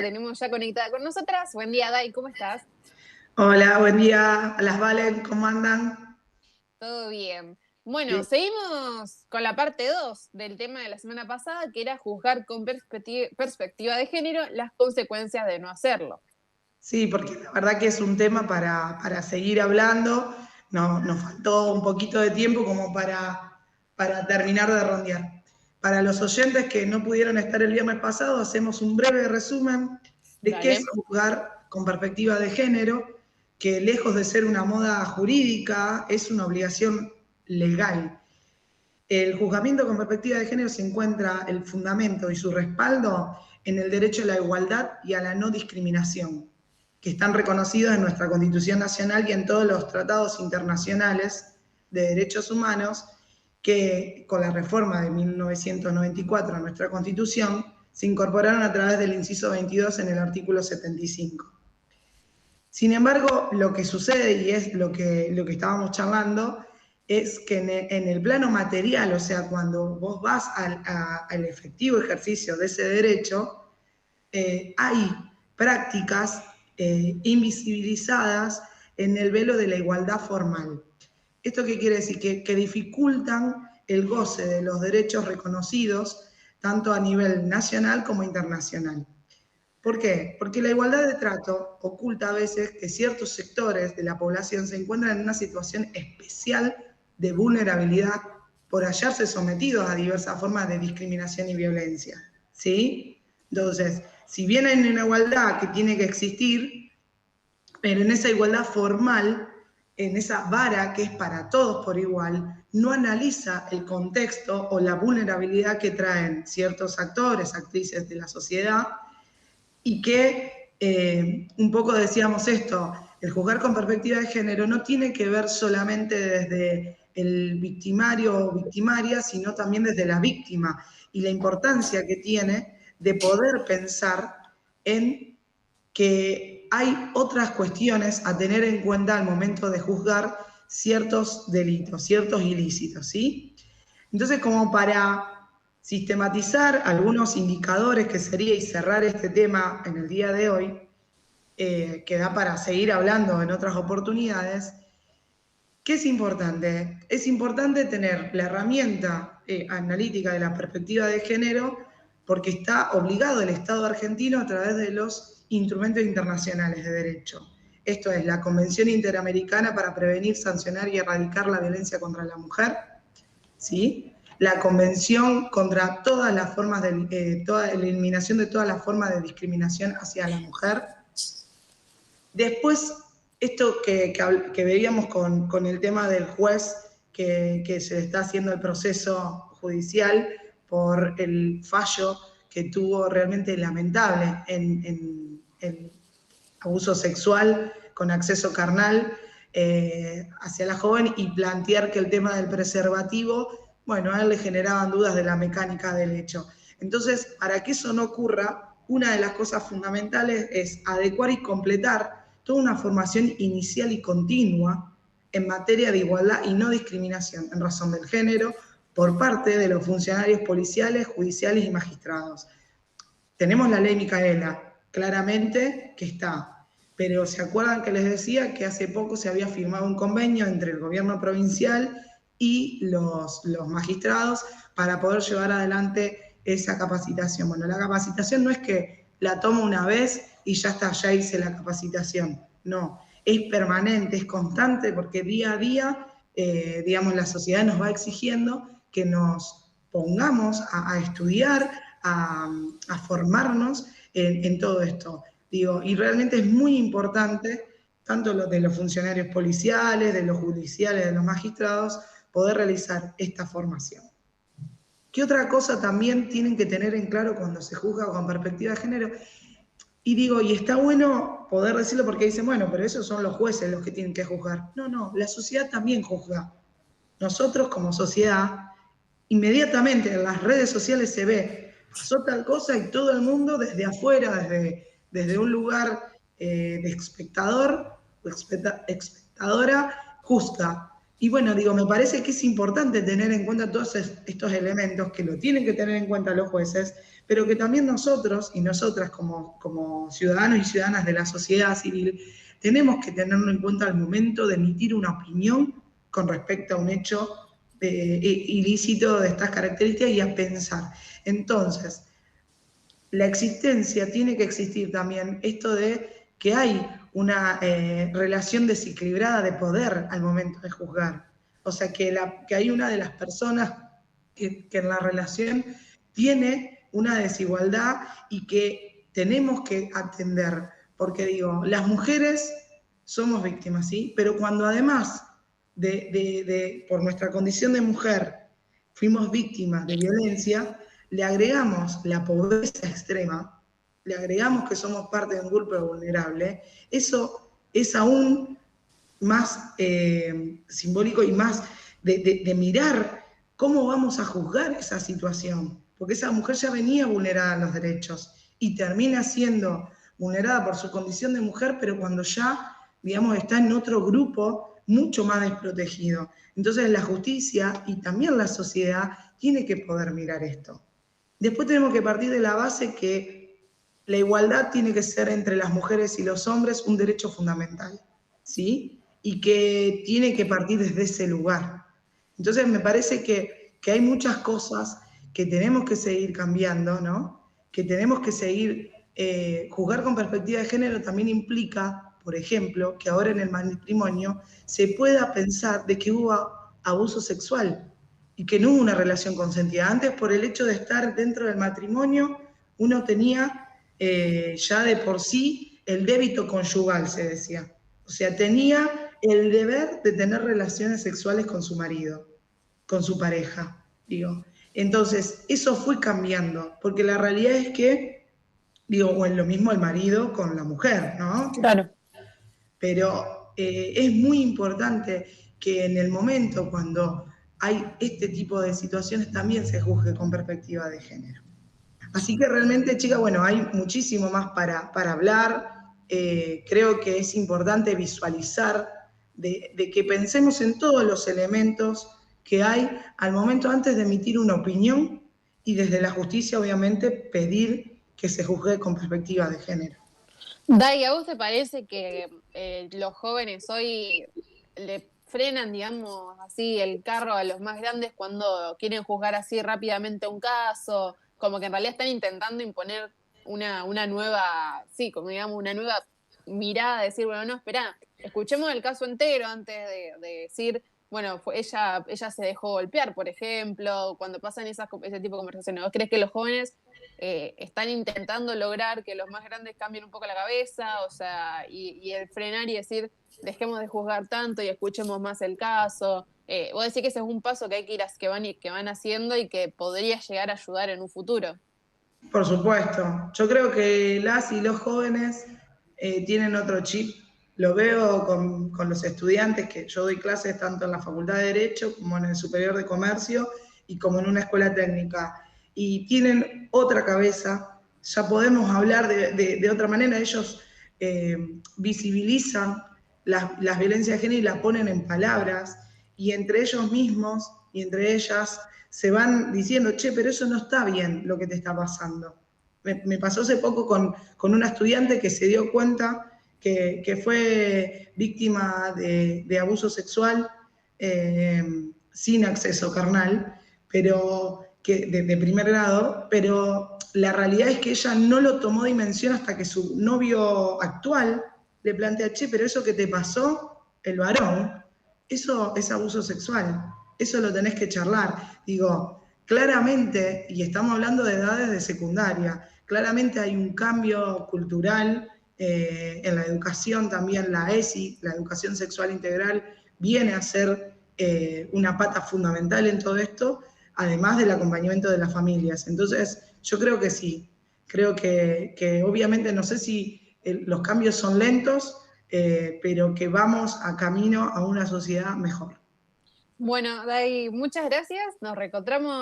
tenemos ya conectada con nosotras. Buen día, Dai, ¿cómo estás? Hola, buen día a las Valen, ¿cómo andan? Todo bien. Bueno, Bien. seguimos con la parte 2 del tema de la semana pasada, que era juzgar con perspectiva de género las consecuencias de no hacerlo. Sí, porque la verdad que es un tema para seguir hablando. No, nos faltó un poquito de tiempo como para terminar de rondear. Para los oyentes que no pudieron estar el viernes pasado, hacemos un breve resumen de qué es Dale. juzgar con perspectiva de género, que lejos de ser una moda jurídica, es una obligación legal. El juzgamiento con perspectiva de género se encuentra el fundamento y su respaldo en el derecho a la igualdad y a la no discriminación, que están reconocidos en nuestra Constitución Nacional y en todos los tratados internacionales de derechos humanos que con la reforma de 1994 a nuestra Constitución se incorporaron a través del inciso 22 en el artículo 75. Sin embargo, lo que sucede, y es lo que estábamos charlando, es que en el plano material, o sea, cuando vos vas al efectivo ejercicio de ese derecho, hay prácticas invisibilizadas en el velo de la igualdad formal. ¿Esto qué quiere decir? Que dificultan el goce de los derechos reconocidos tanto a nivel nacional como internacional. ¿Por qué? Porque la igualdad de trato oculta a veces que ciertos sectores de la población se encuentran en una situación especial de vulnerabilidad por hallarse sometidos a diversas formas de discriminación y violencia. ¿Sí? Entonces, si bien hay una igualdad que tiene que existir, pero en esa igualdad formal, en esa vara que es para todos por igual, no analiza el contexto o la vulnerabilidad que traen ciertos actores, actrices de la sociedad y que un poco decíamos esto, el juzgar con perspectiva de género no tiene que ver solamente desde el victimario o victimaria, sino también desde la víctima y la importancia que tiene de poder pensar en que hay otras cuestiones a tener en cuenta al momento de juzgar ciertos delitos, ciertos ilícitos, ¿sí? Entonces, como para sistematizar algunos indicadores que sería y cerrar este tema en el día de hoy, que da para seguir hablando en otras oportunidades, ¿qué es importante? Es importante tener la herramienta analítica de la perspectiva de género porque está obligado el Estado argentino a través de los instrumentos internacionales de derecho. Esto es la Convención Interamericana para Prevenir, Sancionar y Erradicar la Violencia contra la Mujer, ¿sí? La Convención contra todas las formas de toda la eliminación de todas las formas de discriminación hacia la mujer. Después, esto que veíamos con el tema del juez que se está haciendo el proceso judicial por el fallo que tuvo realmente lamentable en el abuso sexual con acceso carnal hacia la joven y plantear que el tema del preservativo, bueno, a él le generaban dudas de la mecánica del hecho. Entonces, para que eso no ocurra, una de las cosas fundamentales es adecuar y completar toda una formación inicial y continua en materia de igualdad y no discriminación en razón del género por parte de los funcionarios policiales, judiciales y magistrados. Tenemos la ley Micaela, claramente que está, pero ¿se acuerdan que les decía que hace poco se había firmado un convenio entre el gobierno provincial y los magistrados para poder llevar adelante esa capacitación? Bueno, la capacitación no es que la tomo una vez y ya está, ya hice la capacitación, no, es permanente, es constante porque día a día, digamos, la sociedad nos va exigiendo que nos pongamos a estudiar, a formarnos en todo esto. Digo, y realmente es muy importante, tanto lo de los funcionarios policiales, de los judiciales, de los magistrados, poder realizar esta formación. ¿Qué otra cosa también tienen que tener en claro cuando se juzga con perspectiva de género? Y digo, y está bueno poder decirlo porque dicen, bueno, pero esos son los jueces los que tienen que juzgar. No, no, la sociedad también juzga. Nosotros como sociedad, inmediatamente en las redes sociales se ve, pasó tal cosa y todo el mundo desde afuera, desde un lugar de espectador o espectadora, juzga. Y bueno, digo, me parece que es importante tener en cuenta todos estos elementos que lo tienen que tener en cuenta los jueces, pero que también nosotros y nosotras como ciudadanos y ciudadanas de la sociedad civil tenemos que tenerlo en cuenta al momento de emitir una opinión con respecto a un hecho ilícito de estas características y a pensar. Entonces, la existencia tiene que existir también esto de que hay una relación desequilibrada de poder al momento de juzgar. O sea, que hay una de las personas que en la relación tiene una desigualdad y que tenemos que atender. Porque digo, las mujeres somos víctimas, ¿sí? Pero cuando además por nuestra condición de mujer fuimos víctimas de violencia, le agregamos la pobreza extrema, le agregamos que somos parte de un grupo vulnerable, eso es aún más simbólico y más de mirar cómo vamos a juzgar esa situación, porque esa mujer ya venía vulnerada en los derechos y termina siendo vulnerada por su condición de mujer, pero cuando ya, digamos, está en otro grupo mucho más desprotegido. Entonces la justicia y también la sociedad tiene que poder mirar esto. Después tenemos que partir de la base que la igualdad tiene que ser entre las mujeres y los hombres un derecho fundamental, ¿sí? Y que tiene que partir desde ese lugar. Entonces me parece que hay muchas cosas que tenemos que seguir cambiando, ¿no? Que tenemos que seguir, juzgar con perspectiva de género también implica, por ejemplo, que ahora en el matrimonio se pueda pensar de que hubo abuso sexual y que no hubo una relación consentida. Antes, por el hecho de estar dentro del matrimonio, uno tenía ya de por sí el débito conyugal, se decía. O sea, tenía el deber de tener relaciones sexuales con su marido, con su pareja, digo. Entonces, eso fue cambiando, porque la realidad es que, digo, o en lo mismo el marido con la mujer, ¿no? Claro. Pero es muy importante que en el momento cuando hay este tipo de situaciones también se juzgue con perspectiva de género. Así que realmente, chicas, bueno, hay muchísimo más para hablar. Creo que es importante visualizar de que pensemos en todos los elementos que hay al momento antes de emitir una opinión y desde la justicia, obviamente, pedir que se juzgue con perspectiva de género. Dai, ¿a vos te parece que los jóvenes hoy le frenan, digamos, así el carro a los más grandes cuando quieren juzgar así rápidamente un caso? Como que en realidad están intentando imponer una nueva, sí, como digamos, una nueva mirada, decir, bueno, no, espera, escuchemos el caso entero antes de decir, bueno, ella se dejó golpear, por ejemplo, cuando pasan ese tipo de conversaciones. ¿Vos crees que los jóvenes están intentando lograr que los más grandes cambien un poco la cabeza, o sea, y el frenar y decir, dejemos de juzgar tanto y escuchemos más el caso? Vos decís que ese es un paso que hay que ir que van haciendo y que podría llegar a ayudar en un futuro. Por supuesto. Yo creo que las y los jóvenes tienen otro chip. Lo veo con los estudiantes, que yo doy clases tanto en la Facultad de Derecho como en el Superior de Comercio y como en una escuela técnica. Y tienen otra cabeza, ya podemos hablar de otra manera. Ellos visibilizan las violencias de género y las ponen en palabras, y entre ellos mismos y entre ellas se van diciendo, che, pero eso no está bien lo que te está pasando. Me pasó hace poco con una estudiante que se dio cuenta que fue víctima de abuso sexual sin acceso carnal, pero que de primer grado, pero la realidad es que ella no lo tomó dimensión hasta que su novio actual le plantea, che, pero eso que te pasó, el varón, eso es abuso sexual, eso lo tenés que charlar. Digo, claramente, y estamos hablando de edades de secundaria, claramente hay un cambio cultural en la educación, también la ESI, la educación sexual integral, viene a ser una pata fundamental en todo esto, además del acompañamiento de las familias. Entonces, yo creo que sí, creo que obviamente no sé si los cambios son lentos, pero que vamos a camino a una sociedad mejor. Bueno, Dai, muchas gracias. Nos reencontramos